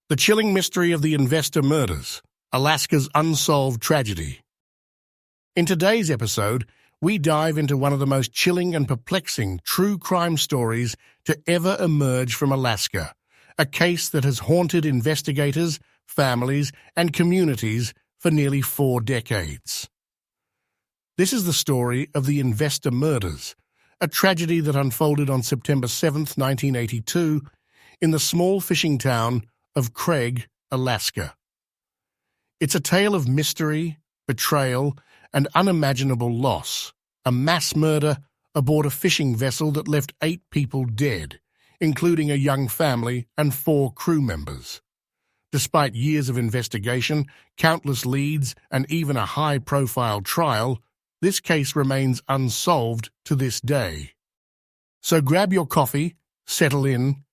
The chilling mystery of the investor murders, Alaska's unsolved tragedy. In today's episode, we dive into one of the most chilling and perplexing true crime stories to ever emerge from Alaska, a case that has haunted investigators, families, and communities for nearly 4 decades. This is the story of the investor murders, a tragedy that unfolded on September 7, 1982, in the small fishing town of Craig, Alaska. It's a tale of mystery, betrayal, and unimaginable loss, a mass murder aboard a fishing vessel that left 8 people dead, including a young family and 4 crew members. Despite years of investigation, countless leads, and even a high-profile trial, this case remains unsolved to this day. So grab your coffee, settle in,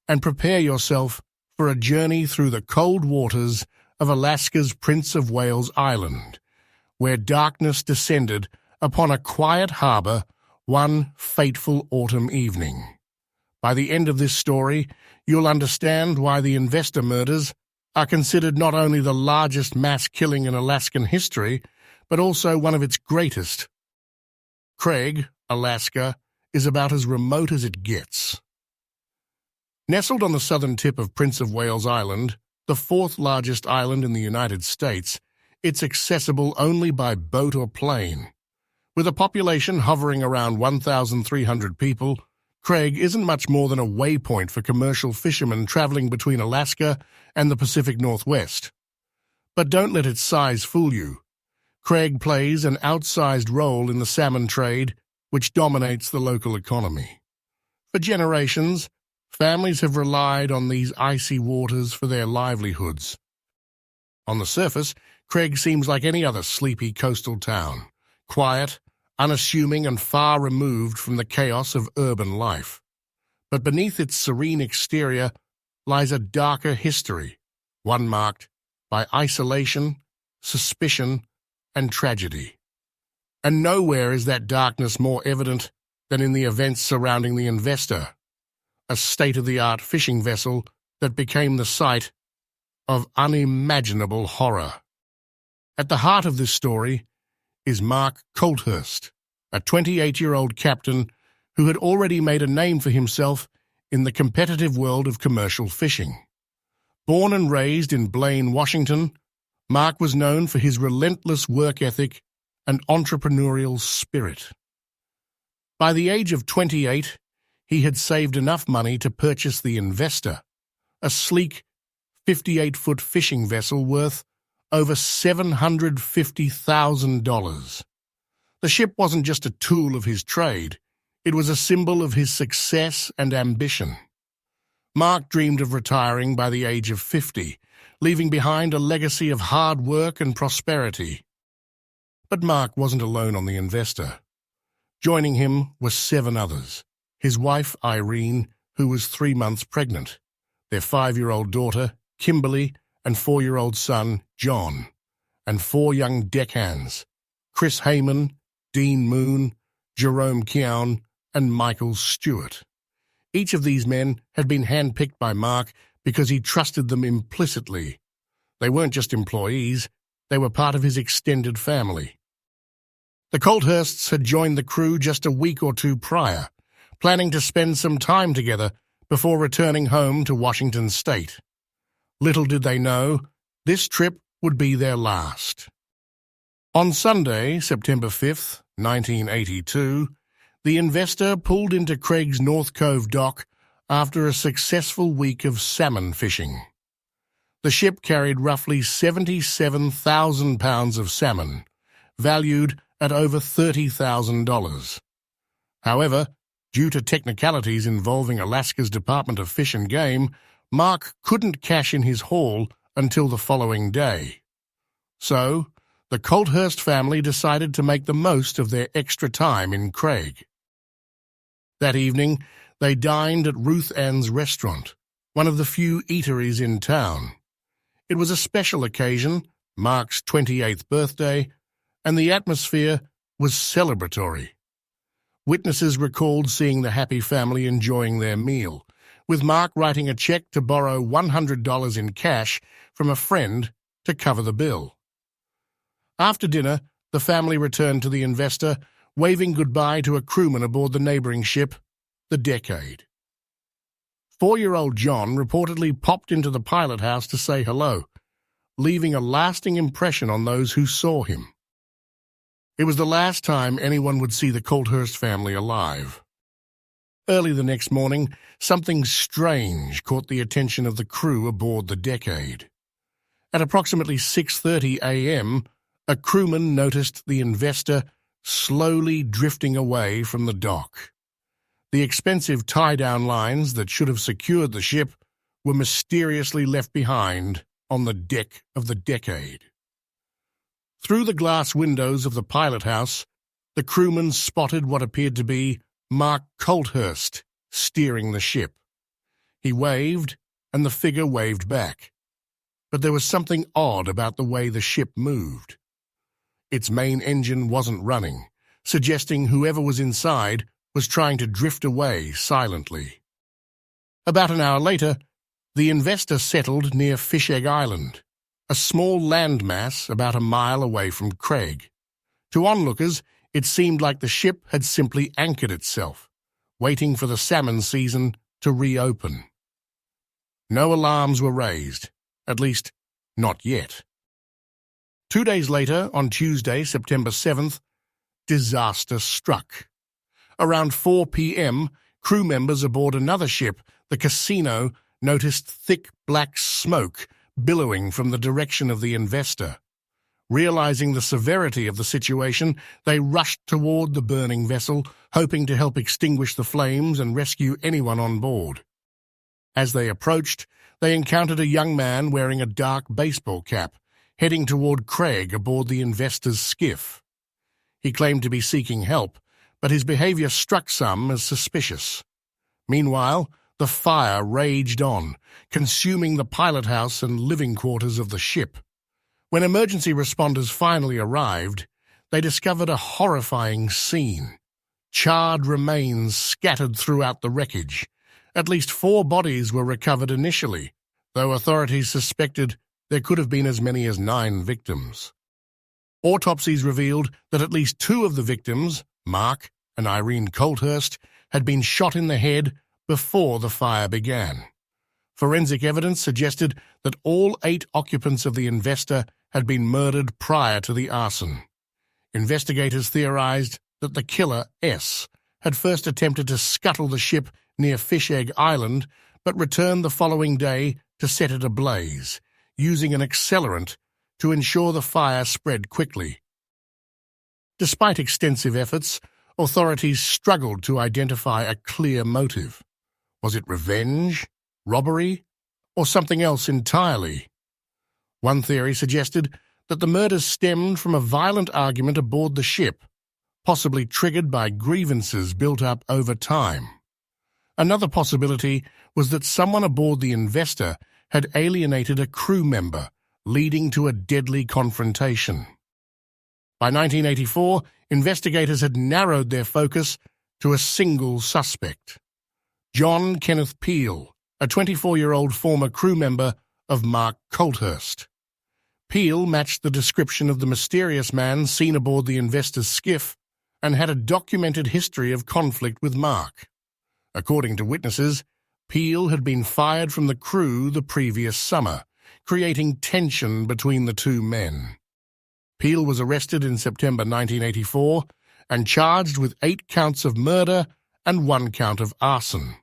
and prepare yourself for a journey through the cold waters of Alaska's Prince of Wales Island, where darkness descended upon a quiet harbor one fateful autumn evening. By the end of this story, you'll understand why the investor murders are considered not only the largest mass killing in Alaskan history, but also one of its greatest. Craig, Alaska, is about as remote as it gets. Nestled on the southern tip of Prince of Wales Island, the 4th largest island in the United States, it's accessible only by boat or plane. With a population hovering around 1,300 people, Craig isn't much more than a waypoint for commercial fishermen traveling between Alaska and the Pacific Northwest. But don't let its size fool you. Craig plays an outsized role in the salmon trade, which dominates the local economy. For generations, families have relied on these icy waters for their livelihoods. On the surface, Craig seems like any other sleepy coastal town, quiet, unassuming, and far removed from the chaos of urban life. But beneath its serene exterior lies a darker history, one marked by isolation, suspicion, and tragedy. And nowhere is that darkness more evident than in the events surrounding the investor, a state-of-the-art fishing vessel that became the site of unimaginable horror. At the heart of this story is Mark Colthurst, a 28-year-old captain who had already made a name for himself in the competitive world of commercial fishing. Born and raised in Blaine, Washington, Mark was known for his relentless work ethic and entrepreneurial spirit. By the age of 28, he had saved enough money to purchase the Investor, a sleek 58-foot fishing vessel worth over $750,000. The ship wasn't just a tool of his trade, it was a symbol of his success and ambition. Mark dreamed of retiring by the age of 50, leaving behind a legacy of hard work and prosperity. But Mark wasn't alone on the Investor. Joining him were 7 others. His wife, Irene, who was 3 months pregnant, their 5-year-old daughter, Kimberly, and 4-year-old son, John, and 4 young deckhands, Chris Heyman, Dean Moon, Jerome Keown, and Michael Stewart. Each of these men had been handpicked by Mark because he trusted them implicitly. They weren't just employees, they were part of his extended family. The Colthursts had joined the crew just a week or 2 prior, planning to spend some time together before returning home to Washington State. Little did they know, this trip would be their last. On Sunday, September 5, 1982, the Investor pulled into Craig's North Cove dock after a successful week of salmon fishing. The ship carried roughly 77,000 pounds of salmon, valued at over $30,000. However, due to technicalities involving Alaska's Department of Fish and Game, Mark couldn't cash in his haul until the following day. So, the Colthurst family decided to make the most of their extra time in Craig. That evening, they dined at Ruth Ann's restaurant, one of the few eateries in town. It was a special occasion, Mark's 28th birthday, and the atmosphere was celebratory. Witnesses recalled seeing the happy family enjoying their meal, with Mark writing a check to borrow $100 in cash from a friend to cover the bill. After dinner, the family returned to the Investor, waving goodbye to a crewman aboard the neighboring ship, the Decade. 4-year-old John reportedly popped into the pilot house to say hello, leaving a lasting impression on those who saw him. It was the last time anyone would see the Colthurst family alive. Early the next morning, something strange caught the attention of the crew aboard the Decade. At approximately 6:30 a.m., a crewman noticed the Investor slowly drifting away from the dock. The expensive tie-down lines that should have secured the ship were mysteriously left behind on the deck of the Decade. Through the glass windows of the pilot house, the crewman spotted what appeared to be Mark Colthurst steering the ship. He waved, and the figure waved back. But there was something odd about the way the ship moved. Its main engine wasn't running, suggesting whoever was inside was trying to drift away silently. About an hour later, the Investor settled near Fish Egg Island, a small landmass about a mile away from Craig. To onlookers, it seemed like the ship had simply anchored itself, waiting for the salmon season to reopen. No alarms were raised, at least not yet. 2 days later, on Tuesday, September 7th, disaster struck. Around 4 p.m., crew members aboard another ship, the Casino, noticed thick black smoke billowing from the direction of the Investor. Realizing the severity of the situation, they rushed toward the burning vessel, hoping to help extinguish the flames and rescue anyone on board. As they approached, they encountered a young man wearing a dark baseball cap, heading toward Craig aboard the Investor's skiff. He claimed to be seeking help, but his behavior struck some as suspicious. Meanwhile, the fire raged on, consuming the pilot house and living quarters of the ship. When emergency responders finally arrived, they discovered a horrifying scene. Charred remains scattered throughout the wreckage. At least 4 bodies were recovered initially, though authorities suspected there could have been as many as 9 victims. Autopsies revealed that at least 2 of the victims, Mark and Irene Colthurst, had been shot in the head before the fire began. Forensic evidence suggested that all 8 occupants of the Investor had been murdered prior to the arson. Investigators theorized that the killer, S, had first attempted to scuttle the ship near Fish Egg Island, but returned the following day to set it ablaze, using an accelerant to ensure the fire spread quickly. Despite extensive efforts, authorities struggled to identify a clear motive. Was it revenge, robbery, or something else entirely? One theory suggested that the murders stemmed from a violent argument aboard the ship, possibly triggered by grievances built up over time. Another possibility was that someone aboard the Investor had alienated a crew member, leading to a deadly confrontation. By 1984, investigators had narrowed their focus to a single suspect, John Kenneth Peel, a 24-year-old former crew member of Mark Colthurst. Peel matched the description of the mysterious man seen aboard the Investor's skiff and had a documented history of conflict with Mark. According to witnesses, Peel had been fired from the crew the previous summer, creating tension between the 2 men. Peel was arrested in September 1984 and charged with 8 counts of murder and 1 count of arson.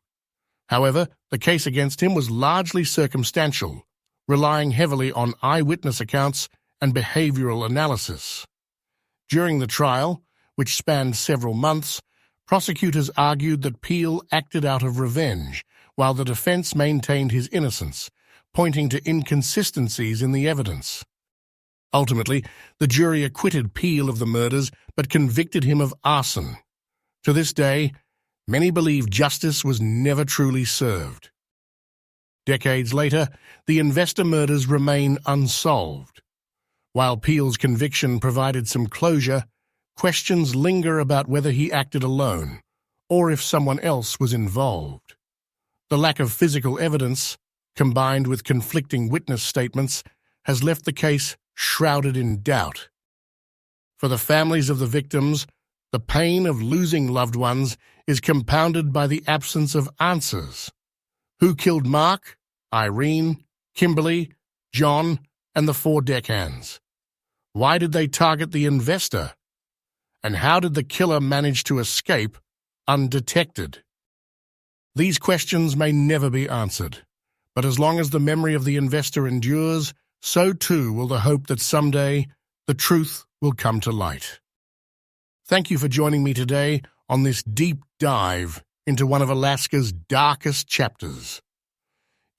However, the case against him was largely circumstantial, relying heavily on eyewitness accounts and behavioral analysis. During the trial, which spanned several months, prosecutors argued that Peel acted out of revenge, while the defense maintained his innocence, pointing to inconsistencies in the evidence. Ultimately, the jury acquitted Peel of the murders but convicted him of arson. To this day, many believe justice was never truly served. Decades later, the Investor murders remain unsolved. While Peel's conviction provided some closure, questions linger about whether he acted alone or if someone else was involved. The lack of physical evidence, combined with conflicting witness statements, has left the case shrouded in doubt. For the families of the victims, the pain of losing loved ones is compounded by the absence of answers. Who killed Mark, Irene, Kimberly, John, and the 4 deckhands? Why did they target the investor? And how did the killer manage to escape undetected? These questions may never be answered, but as long as the memory of the investor endures, so too will the hope that someday the truth will come to light. Thank you for joining me today on this deep dive into one of Alaska's darkest chapters.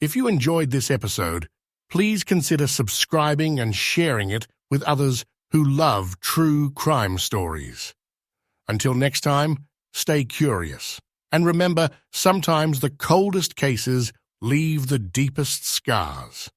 If you enjoyed this episode, please consider subscribing and sharing it with others who love true crime stories. Until next time, stay curious. And remember, sometimes the coldest cases leave the deepest scars.